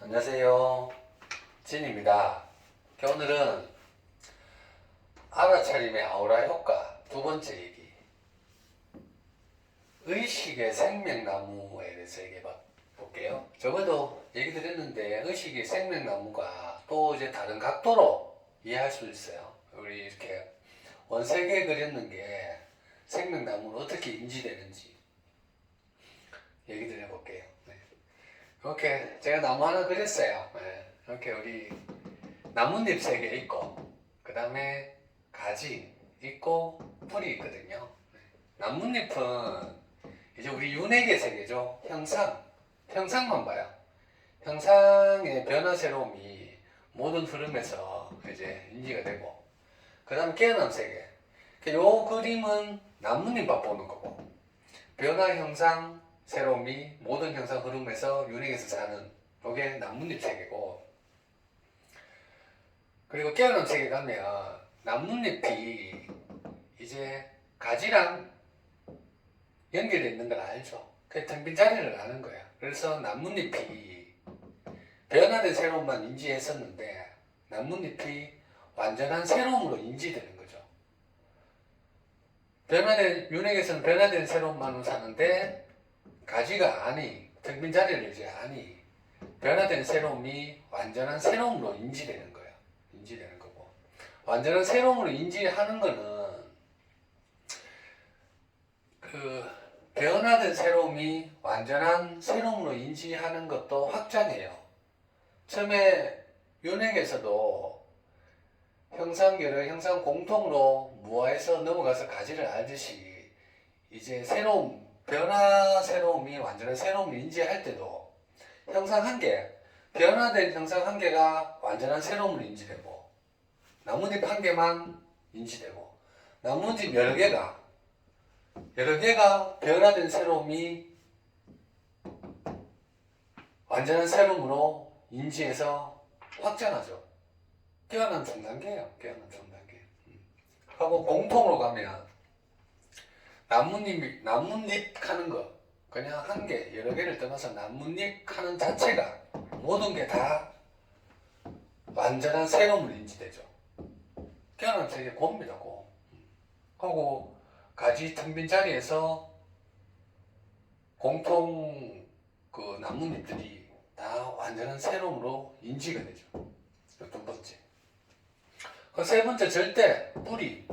안녕하세요. 진입니다. 오늘은 알아차림의 아우라 효과 두 번째 얘기. 의식의 생명나무에 대해서 얘기해 볼게요. 저번에도 얘기 드렸는데 의식의 생명나무가 또 이제 다른 각도로 이해할 수 있어요. 우리 이렇게 원색에 그렸는 게 생명나무는 어떻게 인지되는지 얘기 드려볼게요. 이렇게 제가 나무 하나 그렸어요. 이렇게 우리 나뭇잎 3개 있고, 그 다음에 가지 있고, 풀이 있거든요. 나뭇잎은 이제 우리 윤회계 세계죠. 형상만 봐요. 형상의 변화 새로움이 모든 흐름에서 이제 인지가 되고, 그 다음에 깨어남 세계. 요 그림은 나뭇잎만 보는 거고, 변화 형상 새로움이 모든 형상 흐름에서 윤회에서 사는 요게 나뭇잎 세계고, 그리고 깨어남 세계 가면 나뭇잎이 이제 가지랑 연결되어 있는 걸 알죠. 그 텅 빈 자리를 아는 거야. 그래서 나뭇잎이 변화된 새로움만 인지했었는데 나뭇잎이 완전한 새로움으로 인지되는 거죠. 윤회에서는 변화된 새로움만으로 사는데 가지가 아니, 텅 빈 자리를 이제 아니, 변화된 새로움이 완전한 새로움으로 인지되는 거예요. 인지되는 거고. 완전한 새로움으로 인지하는 거는 변화된 새로움이 완전한 새로움으로 인지하는 것도 확장해요. 처음에 윤핵에서도 형상계를 형상 공통으로 무아해서 넘어가서 가지를 알듯이 이제 변화 새로움이 완전한 새로움을 인지할 때도 형상 한 개, 변화된 형상 한 개가 완전한 새로움을 인지되고 나뭇잎 한 개만 인지되고 나뭇잎 여러 개가 변화된 새로움이 완전한 새로움으로 인지해서 확장하죠. 깨어난 중단계예요. 깨어난 중단계. 하고 공통으로 가면 나뭇잎 하는 거 그냥 한 개, 여러 개를 떠나서 나뭇잎 하는 자체가 모든 게 다 완전한 새로움을 인지되죠. 깨어난 세계 곱니다. 고. 하고 가지 텅 빈 자리에서 공통 그 나뭇잎들이 다 완전한 새로움으로 인지가 되죠. 두 번째. 그 세 번째 절대 뿌리.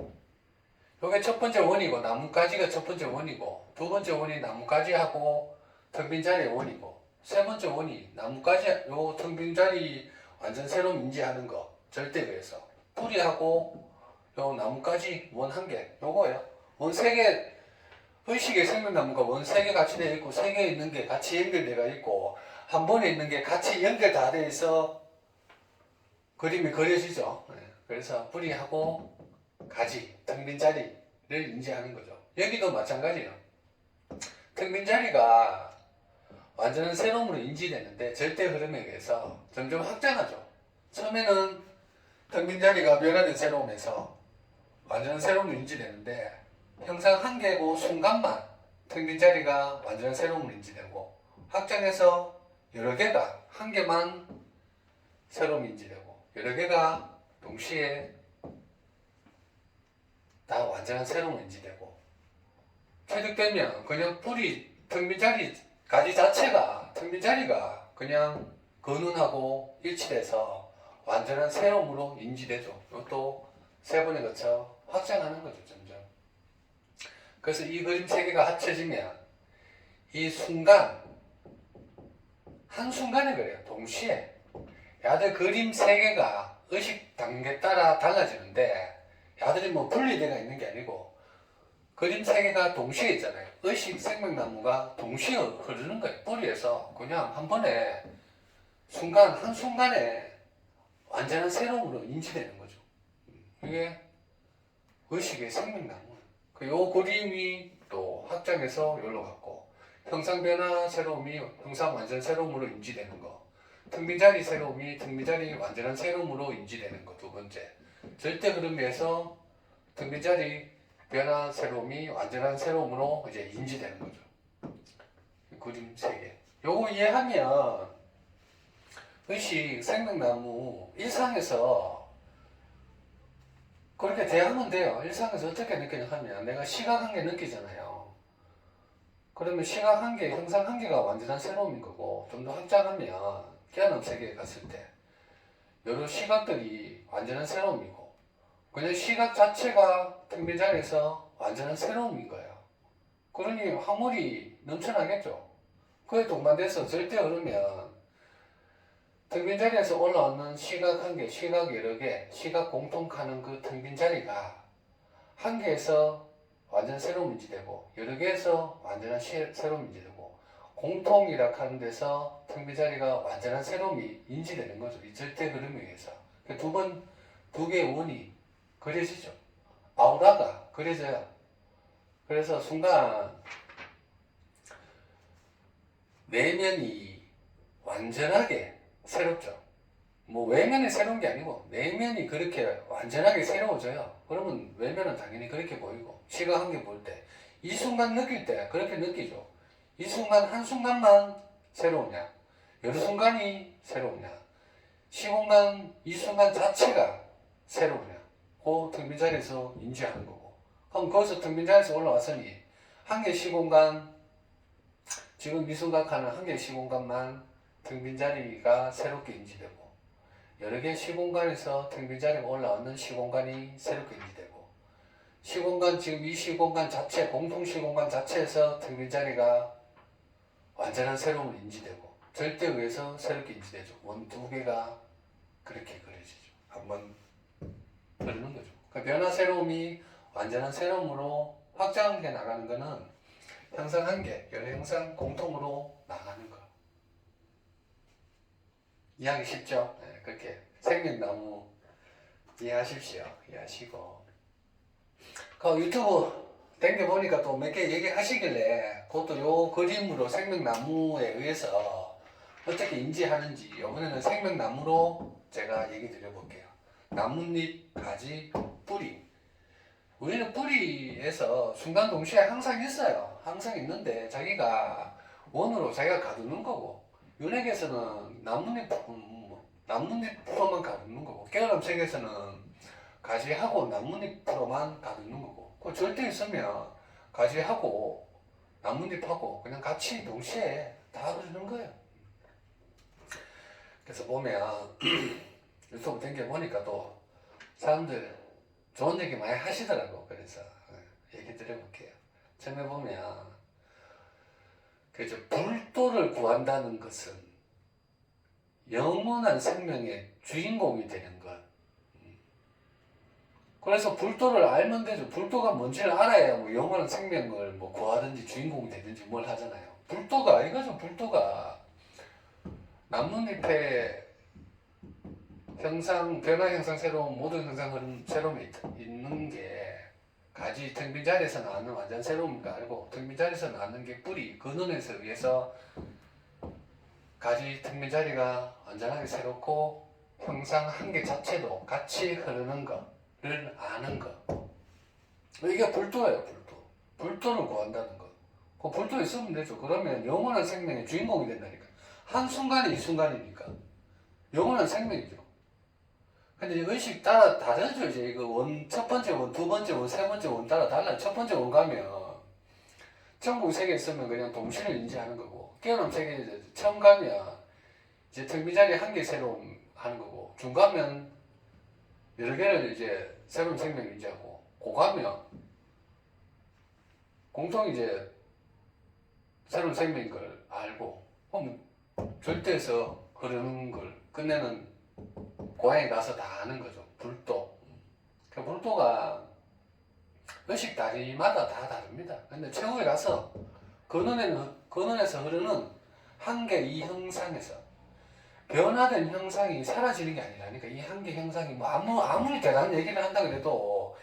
요게 첫 번째 원이고 나뭇가지가 첫 번째 원이고 두 번째 원이 나뭇가지하고 텅 빈 자리의 원이고 세 번째 원이 나뭇가지 요 텅 빈 자리 완전 새로움 인지하는 거 절대그래서 뿌리하고 요 나뭇가지 원 한 개 요거예요. 원 세 개 의식의 생명나무가 원 세 개 같이 되어 있고 세 개 있는 게 같이 연결되어 있고 한 번에 있는 게 같이 연결 다 되어 있어 그림이 그려지죠. 그래서 뿌리하고 가지, 텅 빈 자리를 인지하는 거죠. 여기도 마찬가지예요. 텅 빈 자리가 완전한 새로움으로 인지되는데 절대 흐름에 의해서 점점 확장하죠. 처음에는 텅 빈 자리가 변화된 새로움에서 완전한 새로움으로 인지되는데 형상 한 개고 순간만 텅 빈 자리가 완전한 새로움으로 인지되고 확장해서 여러 개가 한 개만 새로움이 인지되고 여러 개가 동시에 다 완전한 새로움을 인지되고 체득되면 그냥 뿌리 텅 빈 자리 가지 자체가 텅 빈 자리가 그냥 근원하고 일치돼서 완전한 새로움으로 인지되죠. 이것도 세 번에 거쳐 확장하는 거죠. 점점. 그래서 이 그림 세 개가 합쳐지면 이 순간 한순간에 그래요. 동시에 야들 그림 세 개가 의식 단계 따라 달라지는데 야들이 뭐 분리되어 있는 게 아니고 그림 세 개가 동시에 있잖아요. 의식 생명나무가 동시에 흐르는 거예요. 뿌리에서 그냥 한 번에 한순간에 완전한 새로움으로 인지되는 거죠. 이게 의식의 생명나무. 요 그림이 또 확장해서 여기로 갔고 형상 변화 새로움이 형상 완전 새로움으로 인지되는 거 텅 빈 자리 새로움이 텅 빈 자리 완전한 새로움으로 인지되는 거 두 번째 절대 흐름에서 텅 빈 자리 변화 새로움이 완전한 새로움으로 이제 인지되는 거죠. 그림 세 개. 요거 이해하면 의식, 생명나무 일상에서 그렇게 대하면 돼요. 일상에서 어떻게 느끼냐 하면 내가 시각 한 개 느끼잖아요. 그러면 시각 한 개, 형상 한 개가 완전한 새로움인 거고 좀 더 확장하면 깨어남 세계에 갔을 때 여러 시각들이 완전한 새로움이고 그냥 시각 자체가 텅 빈 자리에서 완전한 새로움인 거예요. 그러니 화물이 넘쳐나겠죠. 그에 동반돼서 절대 흐르면 텅 빈 자리에서 올라오는 시각 한 개, 시각 여러 개, 시각 공통하는 그 텅 빈 자리가 한 개에서 완전 새로움 인지되고 여러 개에서 완전한 새로움 인지되고 공통이라 하는 데서 텅 빈 자리가 완전한 새로움이 인지되는 거죠. 이 절대 흐름에 의해서. 두 개의 원이 그려지죠. 아우라가 그려져요. 그래서 순간 내면이 완전하게 새롭죠. 뭐 외면이 새로운 게 아니고 내면이 그렇게 완전하게 새로워져요. 그러면 외면은 당연히 그렇게 보이고 시각 한 개 볼 때 이 순간 느낄 때 그렇게 느끼죠. 이 순간 한순간만 새로우냐 여러 순간이 새로우냐 시공간 이 순간 자체가 새로우냐 그 텅 빈 자리에서 인지하는 거고 그럼 거기서 텅 빈 자리에서 올라왔으니 한 개 시공간 지금 이 순간 하는 한 개 시공간만 텅 빈 자리가 새롭게 인지되고 여러 개의 시공간에서 텅 빈 자리가 올라오는 시공간이 새롭게 인지되고 시공간 지금 이 시공간 자체 공통 시공간 자체에서 텅 빈 자리가 완전한 새로움을 인지되고 절대 의해서 새롭게 인지되죠. 원 두 개가 그렇게 그려지죠. 한번 그러는 거죠. 그러니까 변화 새로움이 완전한 새로움으로 확장해 나가는 거는 형상 한 개, 여러 형상 공통으로 나가는 거. 이해하기 쉽죠? 네, 그렇게 생명나무 이해하십시오. 이해하시고 그 유튜브 땡겨보니까 또 몇 개 얘기하시길래 그것도 요 그림으로 생명나무에 의해서 어떻게 인지하는지 이번에는 생명나무로 제가 얘기 드려볼게요. 나뭇잎, 가지, 뿌리. 우리는 뿌리에서 순간 동시에 항상 있어요. 항상 있는데 자기가 원으로 자기가 가두는 거고 윤핵에서는 나뭇잎으로만 가두는 거고 깨어남 세계에서는 가지하고 나뭇잎으로만 가두는 거고 그 절대 있으면 가지하고 나뭇잎하고 그냥 같이 동시에 다 흐르는 거예요. 그래서 보면 유튜브 댕겨보니까 또 사람들 좋은 얘기 많이 하시더라고. 그래서 얘기 드려볼게요. 처음에 보면 그죠, 불도를 구한다는 것은 영원한 생명의 주인공이 되는 것. 그래서 불도를 알면 되죠. 불도가 뭔지를 알아야 뭐 영원한 생명을 뭐 구하든지 주인공이 되든지 뭘 하잖아요. 불도가 이거죠. 불도가 나뭇잎에 형상, 변화 형상 새로운 모든 형상 흐름 새로움이 있는 게 가지 텅 빈 자리에서 나는 완전 새로움인 거 알고 텅 빈 자리에서 나는 게 뿌리 근원에서 의해서 가지 텅 빈 자리가 완전하게 새롭고 형상 한 개 자체도 같이 흐르는 거를 아는 거. 이게 불도예요. 불도를 구한다는 거. 그 불도 있으면 되죠. 그러면 영원한 생명의 주인공이 된다니까. 한순간이 이 순간이니까 영원한 생명이죠. 근데 의식 따라 다르죠. 이제 이거 첫 번째 원, 두 번째 원, 세 번째 원 따라 달라요. 첫 번째 원 가면 천국 세계에 있으면 그냥 동시를 인지하는 거고 깨어남 세계에 이제 처음 가면 이제 텅 빈 자리 한 개 새로움 하는 거고 중 가면 여러 개를 이제 새로운 생명을 인지하고 고 가면 공통 이제 새로운 생명인 걸 알고 그럼 절대에서 흐르는 걸 끝내는 고향에 가서 다 아는 거죠. 불도. 그 불도가 의식 다리마다 다 다릅니다. 근데 최후에 가서 근원에서 흐르는 한 개 이 형상에서 변화된 형상이 사라지는 게 아니라니까. 이 한 개 형상이 뭐 아무리 대단한 얘기를 한다 그래도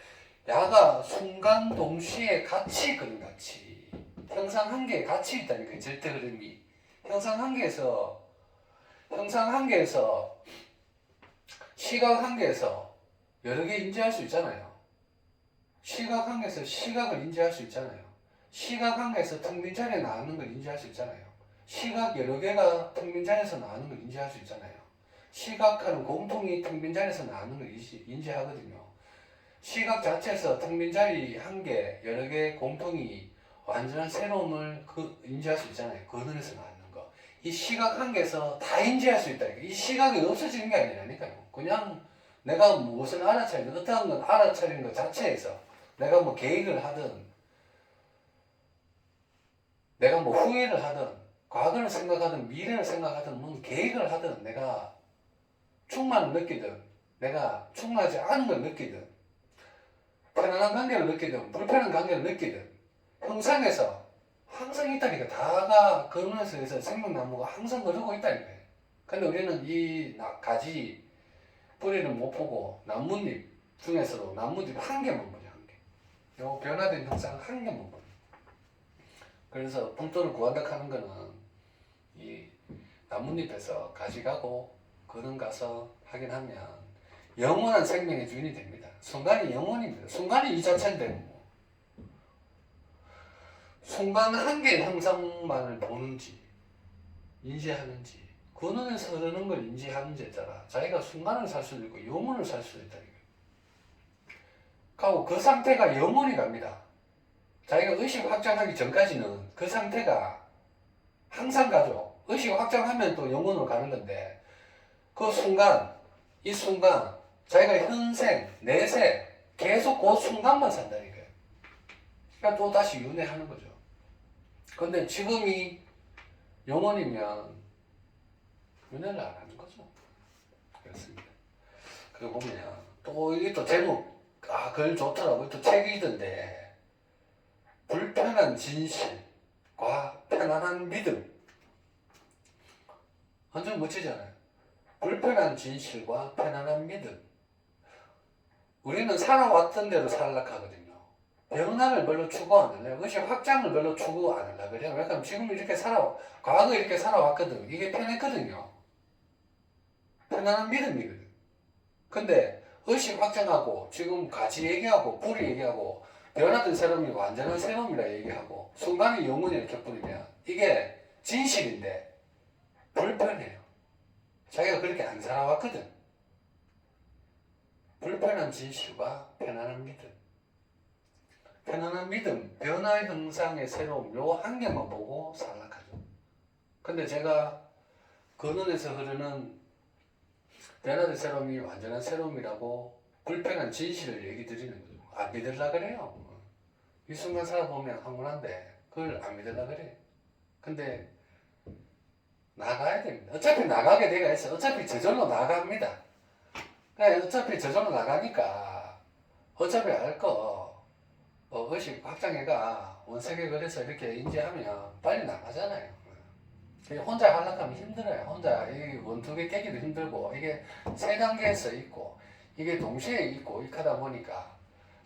야가 순간 동시에 같이 그런 같이 형상 한 개에 같이 있다니까. 절대 흐름이 형상 한 개에서 시각 한 개에서 여러 개 인지할 수 있잖아요. 시각 한 개에서 시각을 인지할 수 있잖아요. 시각 한 개에서 텅 빈 자리에 나오는 걸 인지할 수 있잖아요. 시각 여러 개가 텅 빈 자리에서 나오는 걸 인지할 수 있잖아요. 시각하는 공통이 텅 빈 자리에서 나오는 걸 인지하거든요. 시각 자체에서 텅 빈 자리 한 개, 여러 개 공통이 완전한 새로움을 인지할 수 있잖아요. 그 눈에서 나오는 거. 이 시각 한 개에서 다 인지할 수 있다니까. 이 시각이 없어지는 게 아니라니까요. 그냥 내가 무엇을 알아차리든 어떠한 건 알아차리는 것 자체에서 내가 뭐 계획을 하든 내가 뭐 후회를 하든 과거를 생각하든 미래를 생각하든 무슨 계획을 하든 내가 충만을 느끼든 내가 충만하지 않은 걸 느끼든 편안한 관계를 느끼든 불편한 관계를 느끼든 형상에서 항상 있다니까. 다가 그러면서 해서 생명나무가 항상 그러고 있다니까. 근데 우리는 이 가지 뿌리를 못 보고 나뭇잎 중에서도 나뭇잎 한 개만 보죠. 한 개. 요 변화된 형상 한 개만 보죠. 그래서 풍토를 구한다 하는 거는 이 나뭇잎에서 가지 가고 그는 가서 하긴 하면 영원한 생명의 주인이 됩니다. 순간이 영원입니다. 순간이 이 자체인데 뭐. 순간 한 개의 형상만을 보는지 인지하는지 그 눈에서 흐르는 걸 인지하는지에 따라 자기가 순간을 살 수도 있고 영원을 살 수도 있다는 거예요. 그 상태가 영원히 갑니다. 자기가 의식 확장하기 전까지는 그 상태가 항상 가죠. 의식 확장하면 또 영혼으로 가는 건데 그 순간, 이 순간 자기가 현생, 내생 계속 그 순간만 산다는 거예요. 그러니까 또 다시 윤회하는 거죠. 근데 지금이 영혼이면 윤회를 안 하는 거죠. 그렇습니다. 그리고 보면 또 이게 또 제목 글 좋더라고요. 또 책이던데 불편한 진실과 편안한 믿음. 완전 멋지잖아요. 불편한 진실과 편안한 믿음. 우리는 살아왔던 대로 살락하거든요. 변화를 별로 추구 안 해요. 의식 확장을 별로 추구 안 하려고 그래요. 왜냐면 지금 이렇게 과거 이렇게 살아왔거든. 이게 편했거든요. 편안한 믿음이거든. 근데 의식 확장하고 지금 같이 얘기하고 뿌리 얘기하고 변화된 새로움이 완전한 새로움이라 얘기하고 순간의 영혼이 이렇게 뿌리면 이게 진실인데 불편해요. 자기가 그렇게 안 살아왔거든. 불편한 진실과 편안한 믿음. 편안한 믿음, 변화 형상의 새로움 요 한 개만 보고 살락하죠. 근데 제가 그 눈에서 흐르는 변화된 새로움이 완전한 새로움이라고 불편한 진실을 얘기 드리는 거죠. 안 믿으려 그래요. 이 순간 살아보면 황홀한데 그걸 안 믿으려 그래. 근데 나가야 됩니다. 어차피 나가게 되어 있어. 어차피 저절로 나갑니다. 어차피 저절로 나가니까 어차피 의식 확장해가 원색에 그래서 이렇게 인지하면 빨리 나가잖아요. 혼자 하려면 힘들어요. 혼자 이 원투개 깨기도 힘들고 이게 세 단계에서 있고 이게 동시에 있고 이렇게 하다 보니까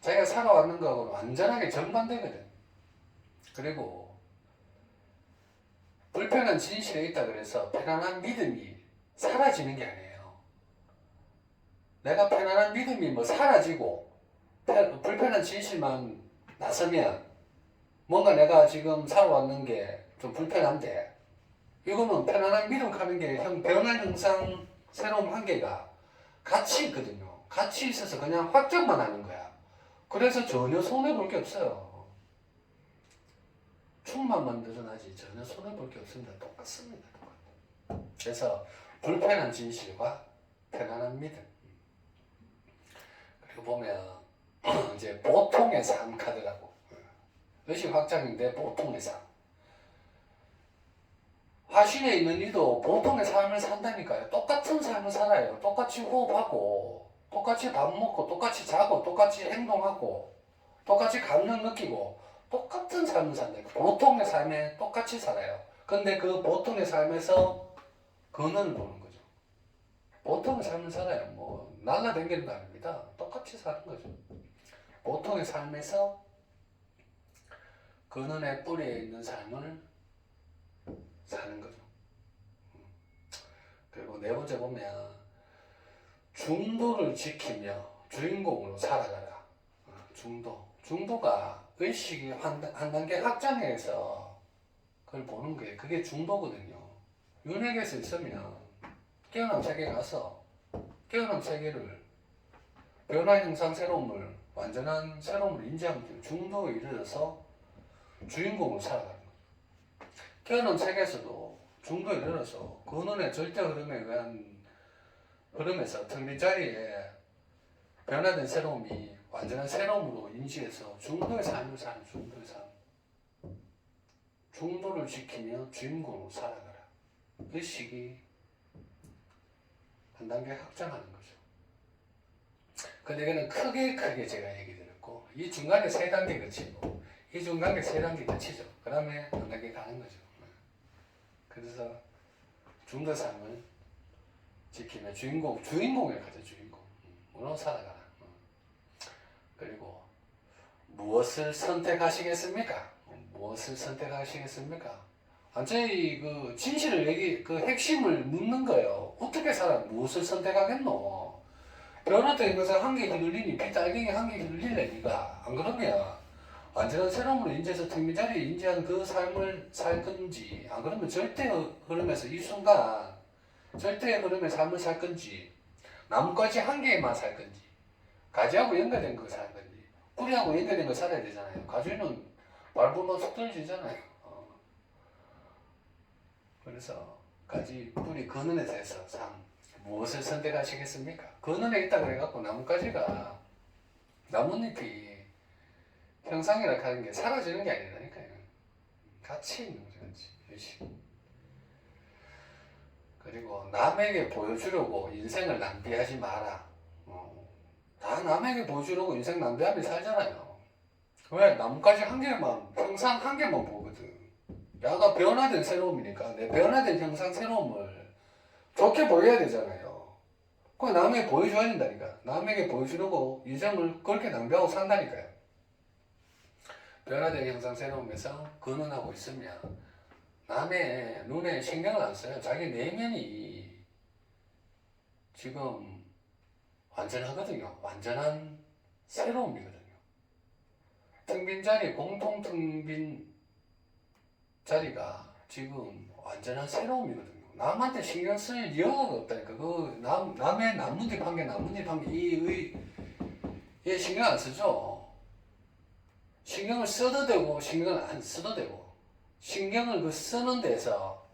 자기가 살아왔는 거하고는 완전하게 정반대거든. 그리고 불편한 진실에 있다 그래서 편안한 믿음이 사라지는 게 아니에요. 내가 편안한 믿음이 뭐 사라지고 불편한 진실만 나서면 뭔가 내가 지금 살아왔는 게 좀 불편한데 이거는 편안한 믿음 가는 게 변화 형상 새로운 한계가 같이 있거든요. 같이 있어서 그냥 확정만 하는 거야. 그래서 전혀 손해볼 게 없어요. 충만만 늘어나지 전혀 손해볼 게 없습니다. 똑같습니다. 그래서 불편한 진실과 편안한 믿음. 그리고 보면 이제 보통의 삶 카드라고. 의식 확장인데 보통의 삶. 화신에 있는 이도 보통의 삶을 산다니까요. 똑같은 삶을 살아요. 똑같이 호흡하고, 똑같이 밥 먹고, 똑같이 자고, 똑같이 행동하고, 똑같이 감정 느끼고, 똑같은 삶을 산다니까. 보통의 삶에 똑같이 살아요. 근데 그 보통의 삶에서 근원을 보는 거죠. 보통의 삶을 살아요. 뭐, 날라다니는 거 아닙니다. 똑같이 사는 거죠. 보통의 삶에서 근원의 뿌리에 있는 삶을 사는 거죠. 그리고 네 번째 보면 중도를 지키며 주인공으로 살아가라. 중도가 의식이 한 단계 확장해서 그걸 보는 거예요. 그게 중도거든요. 윤회계에서 있으면 깨어남 세계 가서 깨어남 세계를 변화 형상 새로움을 완전한 새로움을 인지하면 중도에 이르러서 주인공으로 살아가는 거죠. 깨어남 세계에서도 중도에 이르러서 근원의 절대 흐름에 의한 흐름에서 텅 빈 자리에 변화된 새로움이 완전한 새로움으로 인지해서 중도의 삶을 사는 중도의 삶. 중도를 지키며 주인공으로 살아가라. 의식이 한 단계 확장하는 거죠. 근데 이거는 크게 제가 얘기 드렸고, 이 중간에 세 단계 거치고, 이 중간에 세 단계 거치죠. 그 다음에 한 단계 가는 거죠. 그래서 중도 삶을 지키며 주인공을 가져, 주인공으로 살아가라. 그리고 무엇을 선택하시겠습니까? 무엇을 선택하시겠습니까? 완전히 그 진실을 그 핵심을 묻는 거예요. 어떻게 살아? 무엇을 선택하겠노? 변화된 것은 한계 휘둘리니 비달갱이 한계 휘둘릴래 니가. 안 그러면 완전한 새로움으로 인지해서 텅빈 자리에 인지한 그 삶을 살 건지, 안 그러면 절대 흐름에서 이 순간 절대 흐름의 삶을 살 건지, 나뭇가지 한 개만 살 건지, 가지하고 연결된 거 살 건지, 뿌리하고 연결된 거 살아야 되잖아요. 가지는 밟으면 속 떨어지잖아요. 그래서 가지, 뿌리, 근원에 대해서 무엇을 선택하시겠습니까? 근원에 있다고 해갖고 나뭇가지가, 나뭇잎이 형상이라 하는 게 사라지는 게 아니라니까요. 같이 있는 거죠, 같이. 그리고 남에게 보여주려고 인생을 낭비하지 마라. 다 남에게 보여주려고 인생 낭비하며 살잖아요. 왜? 나뭇가지 한 개만, 형상 한 개만 보거든. 내가 변화된 새로움이니까 내 변화된 형상 새로움을 좋게 보여야 되잖아요. 그거 남에게 보여줘야 된다니까. 남에게 보여주려고 인생을 그렇게 낭비하고 산다니까요. 변화된 형상 새로움에서 근원하고 있으면 남의 눈에 신경을 안 써요. 자기 내면이 지금 완전하거든요. 완전한 새로움이거든요. 텅 빈 자리, 공통 텅 빈 자리가 지금 완전한 새로움이거든요. 남한테 신경 쓸 여유가 없다니까. 남의 나뭇잎 한 개, 얘 신경 안 쓰죠. 신경을 써도 되고, 신경을 안 써도 되고, 신경을 그 쓰는 데서,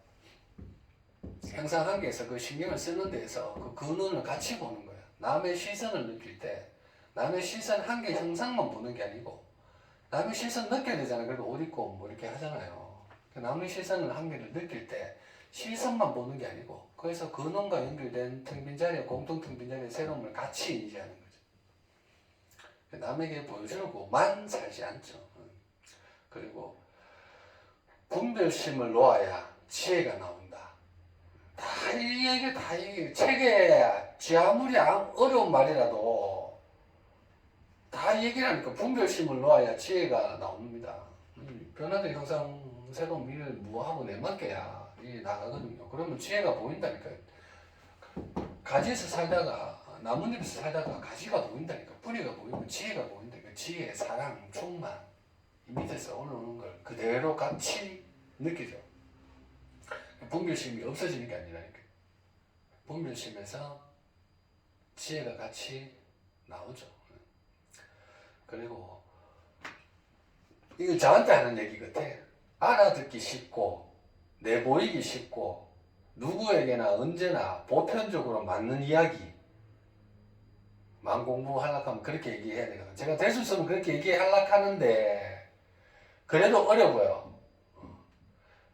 형상 한계에서 그 신경을 쓰는 데서 그 근원을 같이 보는 거예요. 남의 시선을 느낄 때, 남의 시선 한계 형상만 보는 게 아니고, 남의 시선 느껴야 되잖아요. 그래도 옷 입고 뭐 이렇게 하잖아요. 남의 시선을 한계를 느낄 때 시선만 보는 게 아니고 그래서 근원과 연결된 텅 빈 자리에 공통 텅 빈 자리의 새로움을 같이 인지하는 거죠. 남에게 보여주려고만 살지 않죠. 그리고 분별심을 놓아야 지혜가 나온다. 이게 책에 아무리 어려운 말이라도 다 얘기를 하니까 분별심을 놓아야 지혜가 나옵니다. 변화된 형상 새로운 미를 무하고 내맡겨야 이게 나가거든요. 그러면 지혜가 보인다니까요. 가지에서 살다가 나뭇잎에서 살다가 가지가 보인다니까. 뿌리가 보이면 지혜가 보인다니까. 지혜, 사랑, 충만 이 밑에서 올라오는 걸 그대로 같이 느끼죠. 분별심이 없어지는 게 아니라니까요. 분별심에서 지혜가 같이 나오죠. 그리고 이거 저한테 하는 얘기 같아. 알아듣기 쉽고 내보이기 쉽고 누구에게나 언제나 보편적으로 맞는 이야기 만 공부하려고 하면 그렇게 얘기해야 되거든. 제가 될 수 있으면 그렇게 얘기하려고 하는데 그래도 어려워요.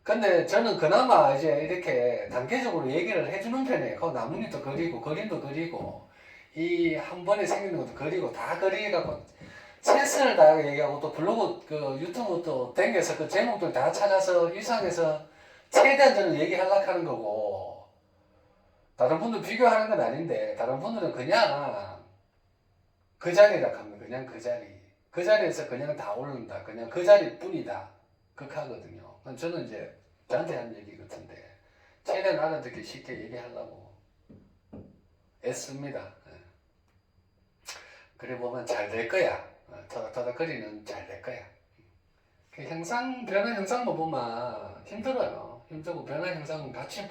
근데 저는 그나마 이제 이렇게 단계적으로 얘기를 해주는 편이에요. 그 나뭇잎도 그리고 그림도 그리고 이 한 번에 생기는 것도 그리고 다 그리갖고 최선을 다하게 얘기하고 또 블로그 그 유튜브 또 댕겨서 그 제목들 다 찾아서 일상에서 최대한 저는 얘기하려고 하는 거고 다른 분들 비교하는 건 아닌데 다른 분들은 그냥 그 자리라 하면 그냥 그 자리 그 자리에서 그냥 다 오른다 그냥 그 자리뿐이다 극하거든요. 저는 이제 저한테 하는 얘기 같은데 최대한 알아듣기 쉽게 얘기하려고 애씁니다. 그래 보면 잘 될 거야. 터닥터닥거리는 잘 될 거야. 변화 형상만 보면 힘들어요. 힘들고 변화 형상은 같이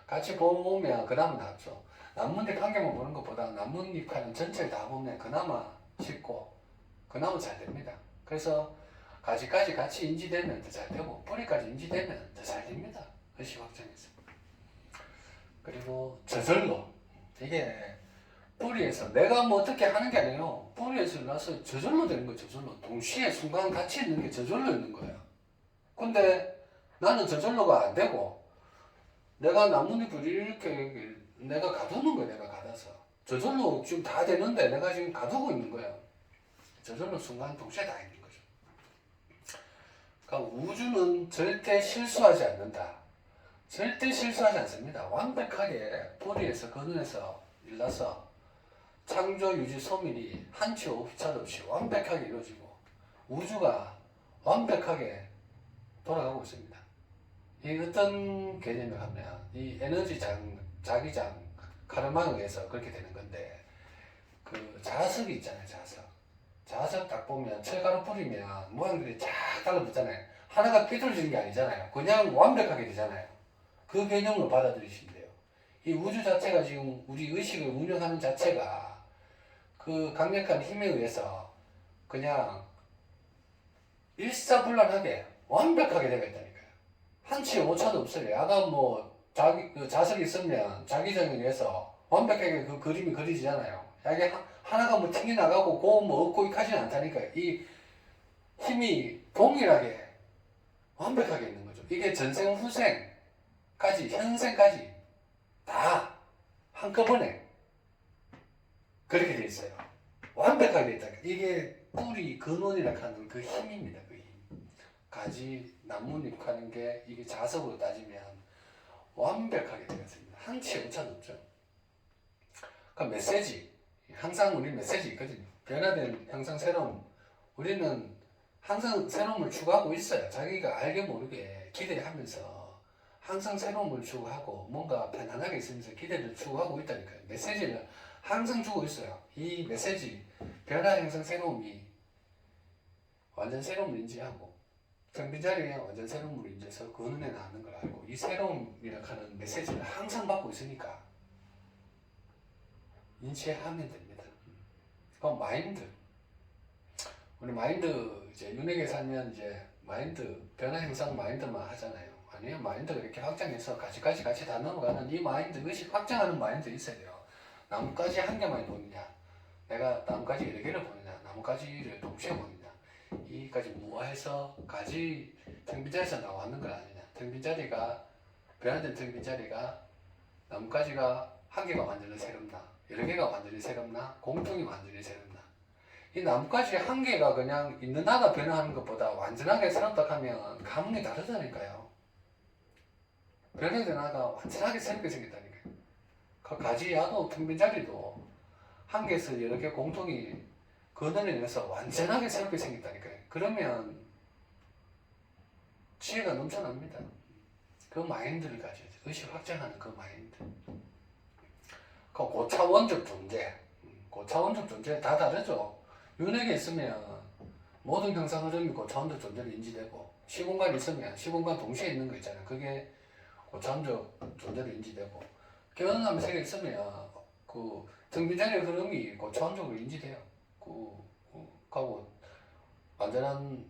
같이 보면 그나마 낫죠. 나뭇잎 한 개만 보는 것보다 나뭇잎 하는 전체를 다 보면 그나마 쉽고 그나마 잘 됩니다. 그래서 가지까지 같이 인지되면 더 잘 되고 뿌리까지 인지되면 더 잘 됩니다. 의식 확장에서. 그리고 저절로 이게 뿌리에서 내가 뭐 어떻게 하는 게 아니에요. 뿌리에서 나서 저절로 되는 거예요. 저절로. 동시에 순간 같이 있는 게 저절로 있는 거예요. 근데 나는 저절로가 안 되고 내가 나뭇잎을 이렇게 내가 가두는 거야. 내가 가둬서 저절로 지금 다 되는데 내가 지금 가두고 있는 거야. 저절로 순간 동시에 다 있는 거죠. 그러니까 우주는 절대 실수하지 않는다. 절대 실수하지 않습니다. 완벽하게 뿌리에서 근원에서 일어서 창조 유지 소멸이 한치 오차 없이 완벽하게 이루어지고 우주가 완벽하게 돌아가고 있습니다. 이 어떤 개념을 하면 이 에너지장, 자기장, 카르마에서 그렇게 되는 건데 그 자석이 있잖아요. 자석 딱 보면 철가루 뿌리면 모양들이 쫙 달라붙잖아요. 하나가 삐뚤어지는 게 아니잖아요. 그냥 완벽하게 되잖아요. 그 개념으로 받아들이시면 돼요. 이 우주 자체가 지금 우리 의식을 운영하는 자체가 그 강력한 힘에 의해서 그냥 일사불란하게 완벽하게 되어 있다니까요. 한치 오차도 없어요. 아까 뭐 그 자석이 있으면 자기장에 의해서 완벽하게 그 그림이 그리지잖아요. 이게 하나가 뭐 튕겨 나가고 뭐 없고 하지는 않다니까요. 이 힘이 동일하게 완벽하게 있는 거죠. 이게 전생 후생까지 현생까지 다 한꺼번에 그렇게 돼 있어요. 완벽하게 돼 있다. 이게 뿌리 근원이라 하는 그 힘입니다. 그 힘. 가지 나뭇잎 하는 게 이게 자석으로 따지면 완벽하게 되었습니다. 한치 오차도 없죠. 그러니까 메시지 항상 우리 메시지 있거든요. 변화된 항상 새로움. 우리는 항상 새로움을 추구하고 있어요. 자기가 알게 모르게 기대하면서 항상 새로움을 추구하고 뭔가 편안하게 있으면서 기대를 추구하고 있다니까요. 메시지를 항상 주고 있어요. 이 메시지 변화 항상 새로움이 완전 새로움을 인지하고 정빈자리에 완전 새로움을 인지해서 그 눈에 나는 걸 알고 이 새로움이라 하는 메시지를 항상 받고 있으니까 인지하면 됩니다. 그럼 마인드 우리 마인드 이제 윤회계 살면 이제 마인드 변화 형상 마인드만 하잖아요. 아니요, 마인드가 이렇게 확장해서 가지까지 같이 다 넘어가는 이 마인드 의식 확장하는 마인드 있어야 돼요. 나뭇가지 한 개만 보느냐, 내가 나뭇가지 여러 개를 보느냐, 나뭇가지를 동시에 보느냐, 이까지 무화해서 가지 텅빈자리에서 나왔는 건 아니냐. 텅빈자리가 변화된 텅빈자리가 나뭇가지가 한 개가 완전히 새롭나, 여러 개가 완전히 새롭나, 공통이 완전히 새롭나. 이 나뭇가지 한 개가 그냥 있는 하나 변화하는 것보다 완전하게 새롭다 하면 감흥이 다르다니까요. 변화된 하나가 완전하게 새롭게 생겼다니까요. 그 가지 야도 텅빈자리도 한 개에서 여러 개 공통이 근원에 의해서 완전하게 새롭게 생겼다니까요. 그러면 지혜가 넘쳐납니다. 그 마인드를 가져야 돼요. 의식 확장하는 그 마인드. 그 고차원적 존재. 고차원적 존재 다 다르죠. 윤회계 있으면 모든 형상 흐름이 고차원적 존재로 인지되고 시공간이 있으면 시공간 동시에 있는 거 있잖아요. 그게 고차원적 존재로 인지되고 깨어나는 세계 있으면 그 등빈자리의 흐름이 고차원적으로 인지돼요. 하고 완전한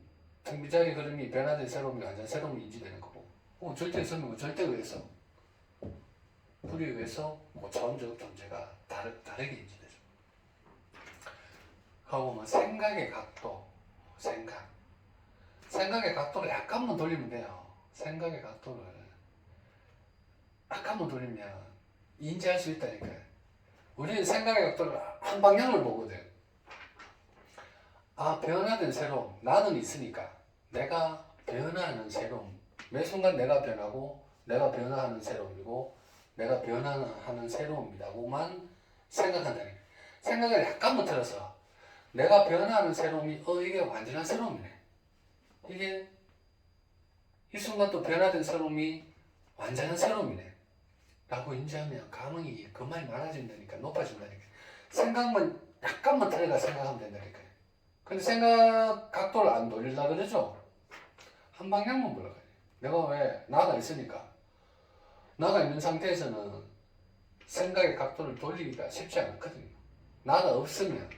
등빈자리 흐름이 변화된 새로움이 완전 새로움이 인지되는 거고 절대 있으면 절대에 의해서 불에 의해서 고차원적 존재가 다르게 인지되죠. 하고 뭐 생각의 각도 생각의 각도를 약간만 돌리면 돼요. 생각의 각도를 약간만 돌리면 인지할 수 있다니까요. 우리는 생각의 각도를 한 방향을 보거든. 아, 변화된 새로움. 나는 있으니까. 내가 변화하는 새로움. 매 순간 내가 변하고, 내가 변화하는 새로움이고, 내가 변화하는 새로움이라고만 생각한다니까. 생각을 약간만 틀어서, 내가 변화하는 새로움이, 이게 완전한 새로움이네. 이게, 이 순간 또 변화된 새로움이 완전한 새로움이네. 라고 인지하면 감흥이 그만이 많아진다니까, 높아진다니까. 생각만 약간만 틀어가 생각하면 된다니까. 근데 생각 각도를 안 돌리려고 그러죠? 한 방향만 몰라가요. 내가 왜 나가 있으니까 나가 있는 상태에서는 생각의 각도를 돌리기가 쉽지 않거든요. 나가 없으면,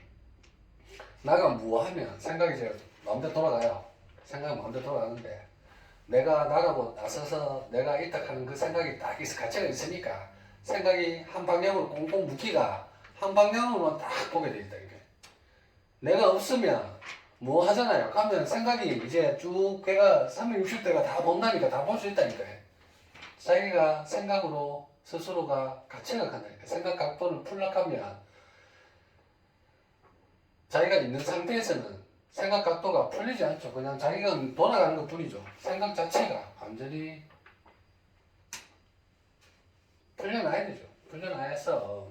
나가 무하면 생각이 이제 마음대로 돌아가요. 생각이 마음대로 돌아가는데, 내가 나가고 나서서 내가 있다 하는 그 생각이 딱 가치가 있으니까 생각이 한 방향으로 꽁꽁 묶기가 한 방향으로만 딱 보게 돼 있다. 이게. 내가 없으면 뭐 하잖아요. 가면 생각이 이제 쭉 걔가 360대가 다 본다니까 다 볼 수 있다니까요. 자기가 생각으로 스스로가 같이 생각한다니까. 생각 각도를 풀락하면 자기가 있는 상태에서는 생각 각도가 풀리지 않죠. 그냥 자기가 돌아가는 것 뿐이죠. 생각 자체가 완전히 풀려나야 되죠. 풀려나야서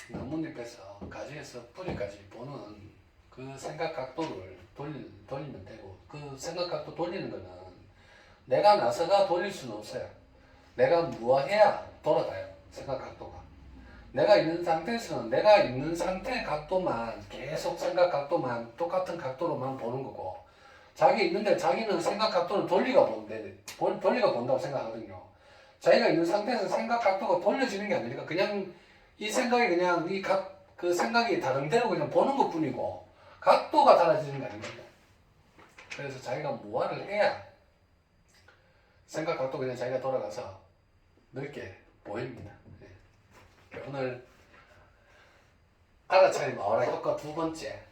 나뭇잎에서 가지에서 뿌리까지 보는 그 생각 각도를 돌리면 되고, 그 생각 각도 돌리는 거는 내가 나서가 돌릴 수는 없어요. 내가 무엇해야 돌아가요. 생각 각도가. 내가 있는 상태에서는 내가 있는 상태의 각도만 계속 생각 각도만 똑같은 각도로만 보는 거고, 자기 있는데 자기는 생각 각도를 돌리가 본다고 생각하거든요. 자기가 있는 상태에서 생각 각도가 돌려지는 게 아니니까 그냥 이 생각이 그냥 그 생각이 다른 대로 그냥 보는 것 뿐이고 각도가 달라지는 게 아닙니다. 그래서 자기가 무엇을 해야 생각 각도 그냥 자기가 돌아가서 넓게 보입니다. 네. 오늘 알아차림 마오라 효과 두 번째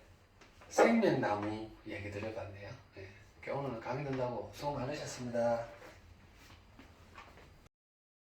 생명나무 얘기 드려봤네요. 네. 오늘 강의 된다고 수고 많으셨습니다.